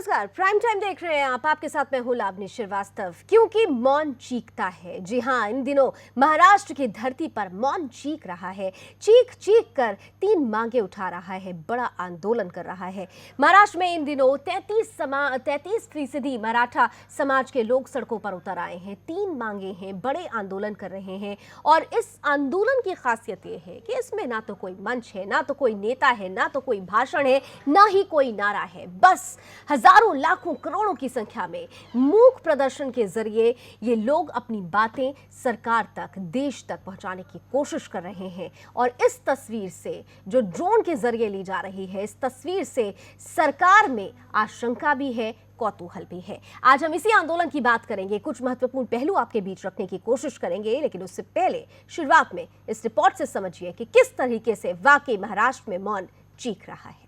नमस्कार, prime time देख रहे हैं आप। आपके साथ मैं हूं लावनी श्रीवास्तव। क्योंकि मौन चीखता है। जी हां, इन दिनों महाराष्ट्र की धरती पर मौन चीख रहा है। चीख चीख कर 3 मांगे उठा रहा है, बड़ा आंदोलन कर रहा है। महाराष्ट्र में इन दिनों 33% मराठा समाज के लोग सड़कों पर उतर आए हैं। 3 मांगे हैं, बड़े आंदोलन कर रहे हैं। और इस आंदोलन की खासियत यह है कि इसमें ना तो कोई मंच है, ना तो कोई नेता है, ना तो कोई भाषण है, ना ही कोई नारा है। बस हजारों, लाखों, करोड़ों की संख्या में मूक प्रदर्शन के जरिए ये लोग अपनी बातें सरकार तक, देश तक पहुंचाने की कोशिश कर रहे हैं। और इस तस्वीर से, जो ड्रोन के जरिए ली जा रही है, इस तस्वीर से सरकार में आशंका भी है, कौतूहल भी है। आज हम इसी आंदोलन की बात करेंगे, कुछ महत्वपूर्ण पहलू आपके बीच रखने की कोशिश करेंगे। लेकिन उससे पहले शुरुआत में इस रिपोर्ट से समझिए कि किस तरीके से वाकई महाराष्ट्र में मौन चीख रहा है।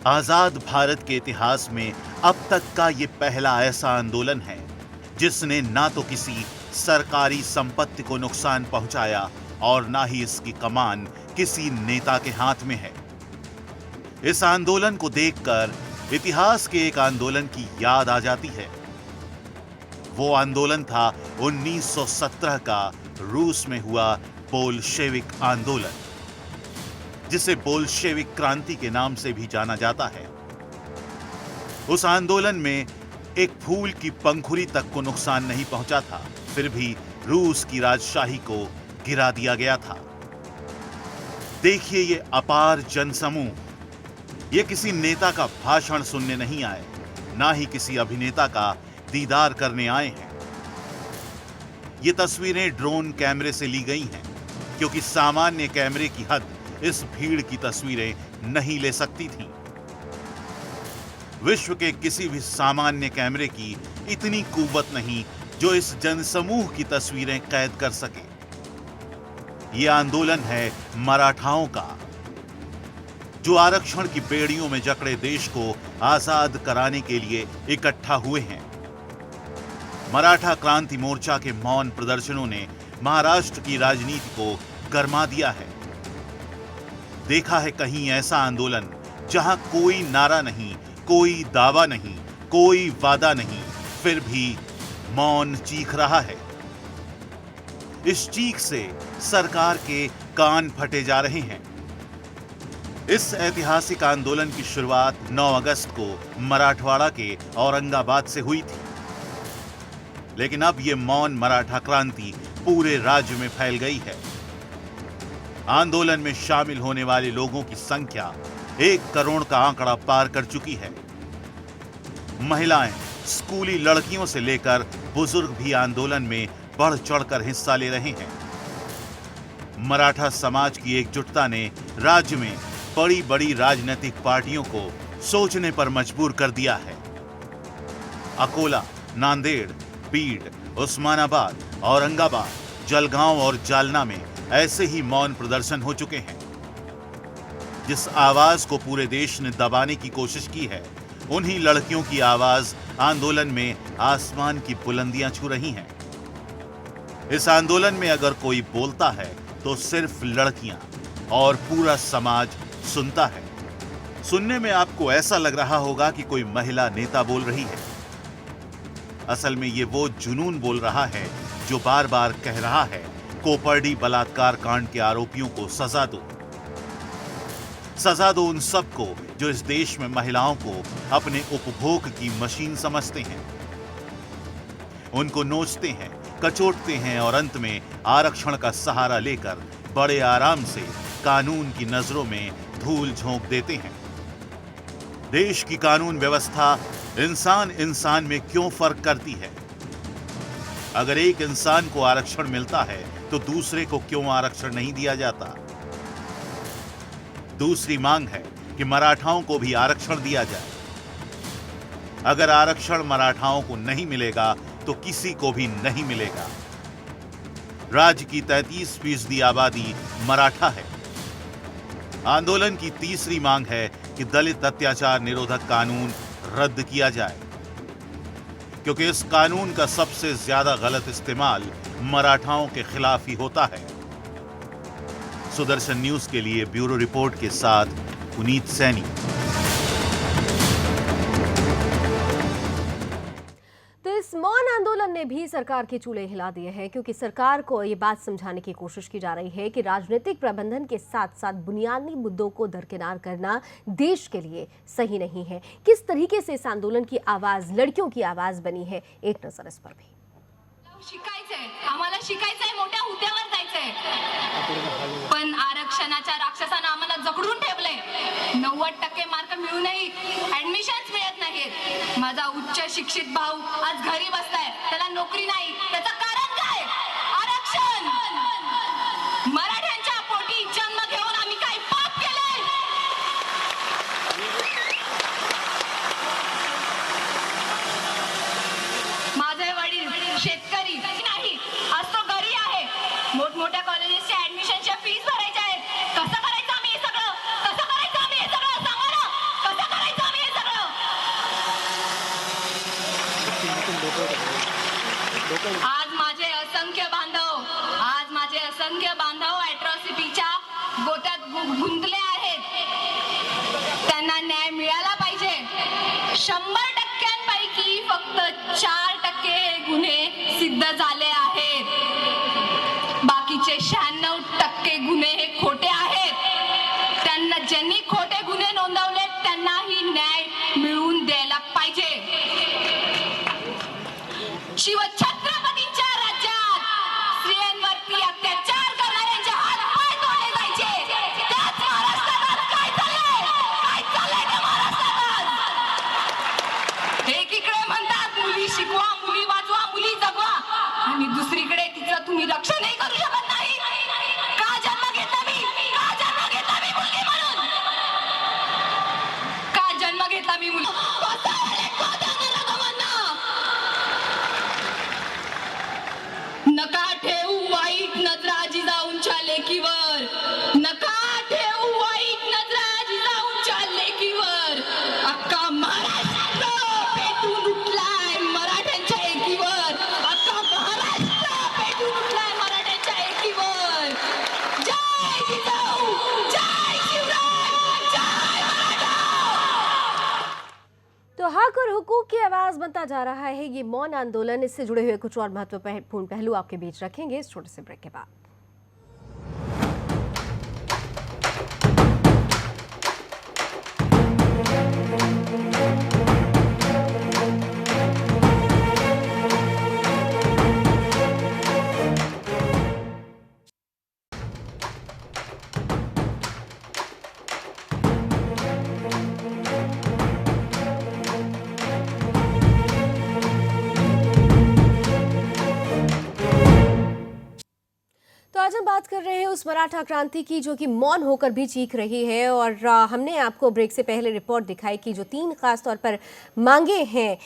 आजाद भारत के इतिहास में अब तक का ये पहला ऐसा आंदोलन है जिसने ना तो किसी सरकारी संपत्ति को नुकसान पहुंचाया और ना ही इसकी कमान किसी नेता के हाथ में है। इस आंदोलन को देखकर इतिहास के एक आंदोलन की याद आ जाती है। वो आंदोलन था 1917 का रूस में हुआ बोल्शेविक आंदोलन, जिसे बोल्शेविक क्रांति के नाम से भी जाना जाता है। उस आंदोलन में एक फूल की पंखुड़ी तक को नुकसान नहीं पहुंचा था, फिर भी रूस की राजशाही को गिरा दिया गया था। देखिए, ये अपार जनसमूह, ये किसी नेता का भाषण सुनने नहीं आए, ना ही किसी अभिनेता का दीदार करने आए हैं। ये तस्वीरें ड्रोन कैमरे से ली गई हैं, क्योंकि सामान्य कैमरे की हद इस भीड़ की तस्वीरें नहीं ले सकती थीं। विश्व के किसी भी सामान्य कैमरे की इतनी कुव्वत नहीं जो इस जनसमूह की तस्वीरें कैद कर सके। यह आंदोलन है मराठाओं का, जो आरक्षण की बेड़ियों में जकड़े देश को आजाद कराने के लिए इकट्ठा हुए हैं। मराठा क्रांति मोर्चा के मौन प्रदर्शनों ने महाराष्ट्र की राजनीति को गरमा दिया है। देखा है कहीं ऐसा आंदोलन जहां कोई नारा नहीं, कोई दावा नहीं, कोई वादा नहीं, फिर भी मौन चीख रहा है। इस चीख से सरकार के कान फटे जा रहे हैं। इस ऐतिहासिक आंदोलन की शुरुआत 9 अगस्त को मराठवाड़ा के औरंगाबाद से हुई थी। लेकिन अब यह मौन मराठा क्रांति पूरे राज्य में फैल गई है। आंदोलन में शामिल होने वाले लोगों की संख्या 1 करोड़ का आंकड़ा पार कर चुकी है। महिलाएं, स्कूली लड़कियों से लेकर बुजुर्ग भी आंदोलन में बढ़ चढ़कर हिस्सा ले रहे हैं। मराठा समाज की एकजुटता ने राज्य में बड़ी बड़ी राजनीतिक पार्टियों को सोचने पर मजबूर कर दिया है। अकोला, नांदेड़, बीड, उस्मानाबाद, औरंगाबाद, जलगांव और जालना में ऐसे ही मौन प्रदर्शन हो चुके हैं। जिस आवाज को पूरे देश ने दबाने की कोशिश की है, उन्हीं लड़कियों की आवाज आंदोलन में आसमान की बुलंदियां छू रही हैं। इस आंदोलन में अगर कोई बोलता है तो सिर्फ लड़कियां, और पूरा समाज सुनता है। सुनने में आपको ऐसा लग रहा होगा कि कोई महिला नेता बोल रही है। असल में ये वो जुनून बोल रहा है जो बार बार कह रहा है, कोपर्डी बलात्कार कांड के आरोपियों को सजा दो। सजा दो उन सबको जो इस देश में महिलाओं को अपने उपभोग की मशीन समझते हैं। उनको नोचते हैं, कचोटते हैं और अंत में आरक्षण का सहारा लेकर बड़े आराम से कानून की नजरों में धूल झोंक देते हैं। देश की कानून व्यवस्था इंसान इंसान में क्यों फर्क करती है? अगर एक इंसान को आरक्षण मिलता है तो दूसरे को क्यों आरक्षण नहीं दिया जाता? दूसरी मांग है कि मराठाओं को भी आरक्षण दिया जाए। अगर आरक्षण मराठाओं को नहीं मिलेगा तो किसी को भी नहीं मिलेगा। राज्य की 33% आबादी मराठा है। आंदोलन की तीसरी मांग है कि दलित अत्याचार निरोधक कानून रद्द किया जाए, क्योंकि इस कानून का सबसे ज्यादा गलत इस्तेमाल मराठाओं के खिलाफ ही होता है। सुदर्शन न्यूज के लिए ब्यूरो रिपोर्ट के साथ पुनीत सैनी। तो इस मौन आंदोलन ने भी सरकार के चूल्हे हिला दिए हैं, क्योंकि सरकार को ये बात समझाने की कोशिश की जा रही है कि राजनीतिक प्रबंधन के साथ साथ बुनियादी मुद्दों को दरकिनार करना देश के लिए सही नहीं है। किस तरीके से इस आंदोलन की आवाज लड़कियों की आवाज बनी है, एक नजर इस पर भी। शिकायचंय, आम्हाला शिकायचंय, मोठ्या हुद्द्यावर जायचंय, पण आरक्षणाच्या राक्षसानं आम्हाला जखडून ठेवलंय। 90% मार्क मिळूनही ऍडमिशन्स मिळत नाहीत। माझा उच्च शिक्षित भाऊ आज घरी बसलाय, त्याला नोकरी नाही, त्याचं कारण काय? आरक्षण। मराठ्यांच्या पोटी जन्म घेऊन आम्ही काय पाप केलंय? माझे वडील शेतकरी नाही, आज तो घरी आहे। मोठमोठ्या कॉलेजेसच्या ऍडमिशनच्या फीस भरायच्या आहेत। कसं करायचं आम्ही हे सगळं? कसं करायचं आम्ही हे सगळं? सांगा ना, कसं करायचं आम्ही हे सगळं? आज माझे असंख्य बांधव अॅट्रॉसिटीच्या गोत्यात गुंतले आहेत। त्यांना न्याय मिळाला पाहिजे। 100%पैकी फक्त 4% हे गुन्हे सिद्ध झाले आहेत। बाकीचे 96% गुन्हे हे खोटे आहेत। त्यांना ज्यांनी खोटे गुन्हे नोंदवले त्यांनाही न्याय मिळवून द्यायला पाहिजे। शिवछत्रपतींच्या राज्यात स्त्रियांवरती अत्याचार करणाऱ्यांचे हात पाय तोडले जायचे। त्याच महाराष्ट्रात काय चाललंय? काय चाललंय त्या महाराष्ट्रात? एकीकडे म्हणतात मुली शिकवा, मुली वाचवा, मुली जगवा, आणि दुसरीकडे तिचं तुम्ही रक्षणही करू शकत नाही। का जन्म घेतला मी? का जन्म घेतला मी मुलगी म्हणून? का जन्म घेतला मी मुलगी? नका ठेवू वाईट नजरा जिजाऊंच्या लेकीवर, नका ठेवू वाईट नजरा जिजाऊंच्या लेकीवर। अख्खा महाराष्ट्र पेटून उठलाय मराठ्यांच्या एकीवर, अख्खा महाराष्ट्र पेटून उठलाय मराठ्यांच्या एकीवर। जय जिजाऊ, जय शिवराय, जय मराठा। तो हक और हुकूक की आवाज बनता जा रहा है ये मौन आंदोलन। इससे जुड़े हुए कुछ और महत्वपूर्ण पहलू आपके बीच रखेंगे इस छोटे से ब्रेक के बाद। तो आज हम बात कर रहे हैं उस मराठा क्रांति की जो कि मौन होकर भी चीख रही है। और हमने आपको ब्रेक से पहले रिपोर्ट दिखाई कि जो 3 खास तौर पर मांगे हैं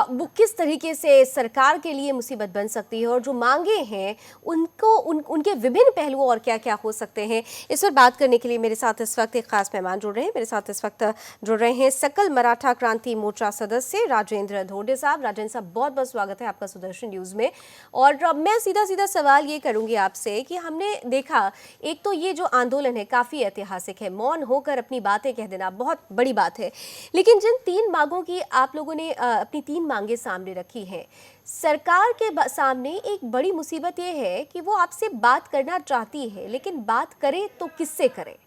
वो किस तरीके से सरकार के लिए मुसीबत बन सकती है, और जो मांगे हैं उनको उनके विभिन्न पहलुओं और क्या क्या हो सकते हैं। इस पर बात करने के लिए मेरे साथ इस वक्त एक खास मेहमान जुड़ रहे हैं। मेरे साथ इस वक्त जुड़ रहे हैं सकल मराठा क्रांति मोर्चा सदस्य राजेंद्र धोड़े साहब। राजेंद्र साहब, बहुत बहुत स्वागत है आपका सुदर्शन न्यूज़ में। और मैं सीधा सीधा सवाल ये करूँगी आपसे कि हमने देखा, एक तो ये जो आंदोलन है काफ़ी ऐतिहासिक है, मौन होकर अपनी बातें कह देना बहुत बड़ी बात है, लेकिन जिन 3 मांगों की आप लोगों ने अपनी 3 मांगे सामने रखी हैं, सरकार के सामने एक बड़ी मुसीबत ये है कि वो आपसे बात करना चाहती है, लेकिन बात करे तो किससे करे,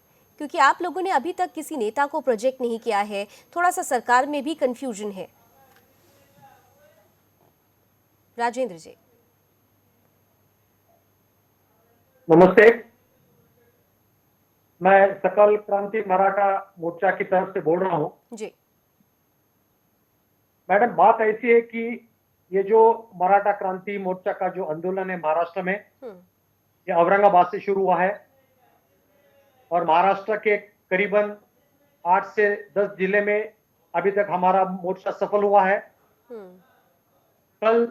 क्योंकि आप लोगों ने अभी तक किसी नेता को प्रोजेक्ट नहीं किया है। थोड़ा सा सरकार में भी कंफ्यूजन है। राजेंद्र जी, नमस्ते। मैं सकल क्रांति मराठा मोर्चा की तरफ से बोल रहा हूं जी। मैडम, बात ऐसी है कि ये जो मराठा क्रांति मोर्चा का जो आंदोलन है महाराष्ट्र में, ये औरंगाबाद से शुरू हुआ है और महाराष्ट्र के करीबन 8 से 10 जिले में अभी तक हमारा मोर्चा सफल हुआ है। कल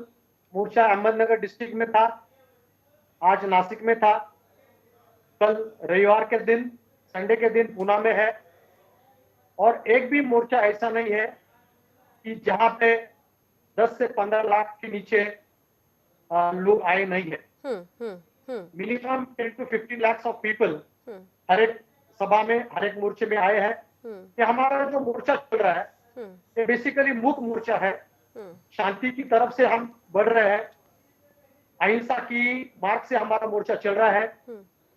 मोर्चा अहमदनगर डिस्ट्रिक्ट में था, आज नासिक में था, कल रविवार के दिन, संडे के दिन पुणे में है। और एक भी मोर्चा ऐसा नहीं है कि जहां पे 10 से 15 लाख के नीचे लोग आए नहीं है। Minimum 10 to 15 lakhs of people हर एक सभा में, हर एक मोर्चे में आए हैं। ये हमारा जो मोर्चा चल रहा है ये बेसिकली मूक मोर्चा है। शांति की तरफ से हम बढ़ रहे हैं, अहिंसा की मार्ग से हमारा मोर्चा चल रहा है।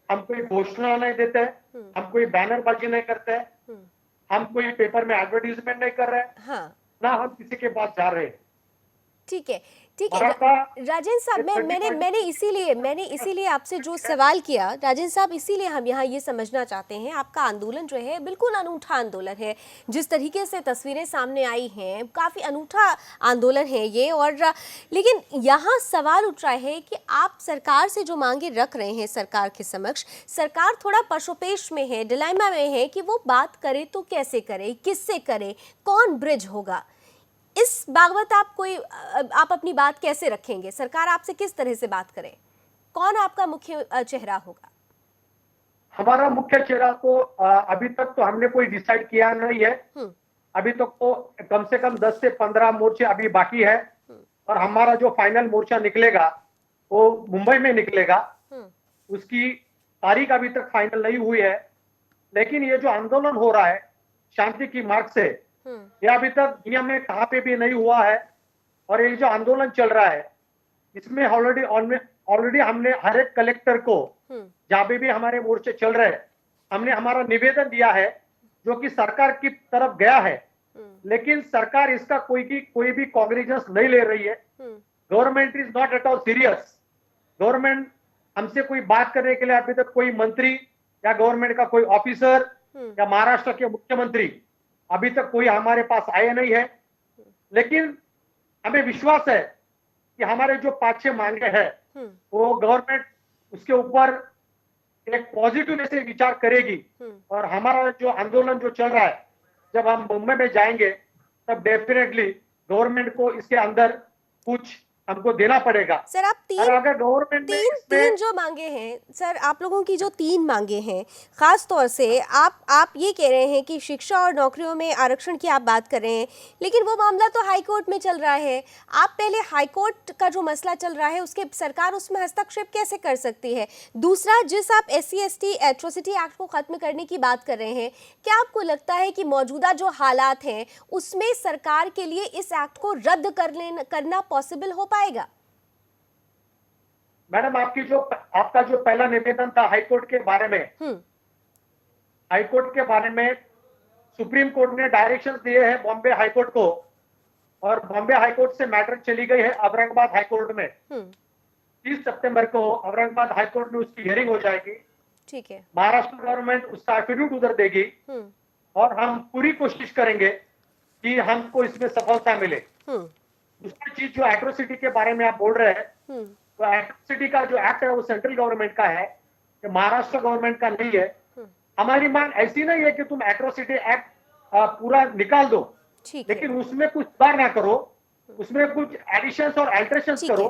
हम कोई घोषणा नहीं देते, हम कोई बैनरबाजी नहीं करते, हम कोई पेपर में एडवर्टीजमेंट नहीं कर रहे, हाँ ना हम किसी के पास जा रहे हैं। ठीक है, ठीक है। मराठा राजेंद्र साहब, मैंने इसीलिए आपसे जो सवाल किया, राजेंद्र साहब, इसीलिए हम यहाँ ये समझना चाहते हैं, आपका आंदोलन जो है बिल्कुल अनूठा आंदोलन है। जिस तरीके से तस्वीरें सामने आई हैं, काफ़ी अनूठा आंदोलन है ये। और लेकिन यहाँ सवाल उठ रहा है कि आप सरकार से जो मांगे रख रहे हैं सरकार के समक्ष, सरकार थोड़ा पशोपेश में है, डिलेमा में है कि वो बात करे तो कैसे करे, किससे करे, कौन ब्रिज होगा। इस बाबत आप अपनी बात कैसे रखेंगे? सरकार आपसे किस तरह से बात करे? कौन आपका मुख्य चेहरा होगा? हमारा मुख्य चेहरा तो अभी तक तो हमने कोई डिसाइड किया नहीं है। अभी तक तो कम से कम 10 से 15 मोर्चे अभी बाकी है और हमारा जो फाइनल मोर्चा निकलेगा वो मुंबई में निकलेगा। उसकी तारीख अभी तक फाइनल नहीं हुई है, लेकिन ये जो आंदोलन हो रहा है शांति की मार्ग से, ये अभी तक दुनिया में कहां पे भी नहीं हुआ है। और ये जो आंदोलन चल रहा है इसमें ऑलरेडी हमने हर एक कलेक्टर को, जहां पे भी हमारे मोर्चे चल रहे हैं, हमने हमारा निवेदन दिया है जो कि सरकार की तरफ गया है, लेकिन सरकार इसका कोई भी कॉग्निजेंस नहीं ले रही है। Government is not at all serious. Government हमसे कोई बात करने के लिए अभी तक कोई मंत्री या गवर्नमेंट का कोई ऑफिसर या महाराष्ट्र के मुख्यमंत्री अभी तक कोई हमारे पास आए नहीं है। लेकिन हमें विश्वास है कि हमारे जो 5-6 मांगे हैं वो गवर्नमेंट उसके ऊपर एक पॉजिटिव वे से विचार करेगी। और हमारा जो आंदोलन जो चल रहा है, जब हम मुंबई में जाएंगे तब डेफिनेटली गवर्नमेंट को इसके अंदर कुछ हमको देना पड़ेगा। सर, आप अगर गवर्नमेंट तीन जो मांगे हैं सर, आप लोगों की जो 3 मांगे हैं, खास तौर से आप ये कह रहे हैं कि शिक्षा और नौकरियों में आरक्षण की आप बात कर रहे हैं, लेकिन वो मामला तो हाई कोर्ट में चल रहा है। आप पहले हाई कोर्ट का जो मसला चल रहा है उसके सरकार उसमें हस्तक्षेप कैसे कर सकती है? दूसरा, जिस आप SC/ST एट्रोसिटी एक्ट को खत्म करने की बात कर रहे हैं, क्या आपको लगता है कि मौजूदा जो हालात हैं उसमें सरकार के लिए इस एक्ट को रद्द करना पॉसिबल हो पाएगा? मैडम, आपका जो पहला निवेदन था हाईकोर्ट के बारे में, हाईकोर्ट के बारे में सुप्रीम कोर्ट ने डायरेक्शंस दिए हैं बॉम्बे हाईकोर्ट को, और बॉम्बे हाईकोर्ट से मैटर चली गई है औरंगाबाद हाईकोर्ट में। 30 सितंबर को औरंगाबाद हाईकोर्ट में उसकी हियरिंग हो जाएगी। ठीक है, महाराष्ट्र गवर्नमेंट उसका एफिडेविट उधर देगी और हम पूरी कोशिश करेंगे कि हमको इसमें सफलता मिले। दूसरी चीज, जो एट्रोसिटी के बारे में आप बोल रहे हैं, तो एट्रोसिटी का जो एक्ट है वो सेंट्रल गवर्नमेंट का है, महाराष्ट्र गवर्नमेंट का नहीं है। हमारी मांग ऐसी नहीं है कि तुम एट्रोसिटी एक्ट पूरा निकाल दो, लेकिन उसमें कुछ सुधार ना करो, उसमें कुछ एडिशंस और अल्टरेशंस करो।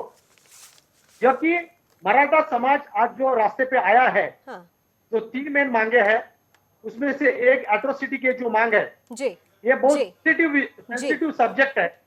क्योंकि मराठा समाज आज जो रास्ते पे आया है, जो 3 मेन मांगे हैं उसमें से एक एट्रोसिटी की जो मांग है, ये बहुत सेंसिटिव सब्जेक्ट है,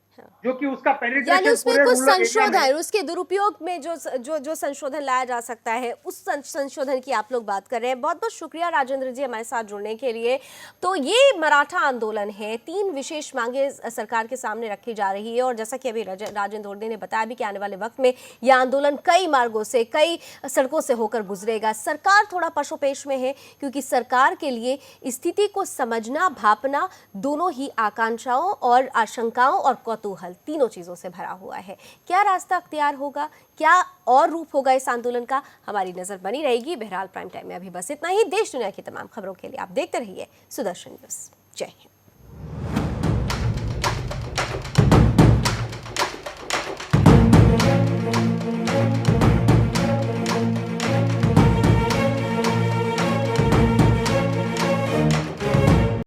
जो कि उसका यानी उसमें कुछ संशोधन, उसके दुरुपयोग में जो संशोधन लाया जा सकता है, उस संशोधन की आप लोग बात कर रहे हैं। बहुत बहुत शुक्रिया राजेंद्र जी हमारे साथ जुड़ने के लिए। तो ये मराठा आंदोलन है, 3 विशेष मांगे सरकार के सामने रखी जा रही है, और जैसा कि अभी राजेंद्र होर्डे ने बताया भी कि आने वाले वक्त में यह आंदोलन कई मार्गों से, कई सड़कों से होकर गुजरेगा। सरकार थोड़ा पशोपेश में है, क्योंकि सरकार के लिए स्थिति को समझना, भापना, दोनों ही आकांक्षाओं और आशंकाओं और कौतूहल, तीनों चीजों से भरा हुआ है। क्या रास्ता अख्तियार होगा, क्या और रूप होगा इस आंदोलन का, हमारी नजर बनी रहेगी। बहरहाल प्राइम टाइम में अभी बस इतना ही। देश दुनिया की तमाम खबरों के लिए आप देखते रहिए सुदर्शन न्यूज। जय हिंद।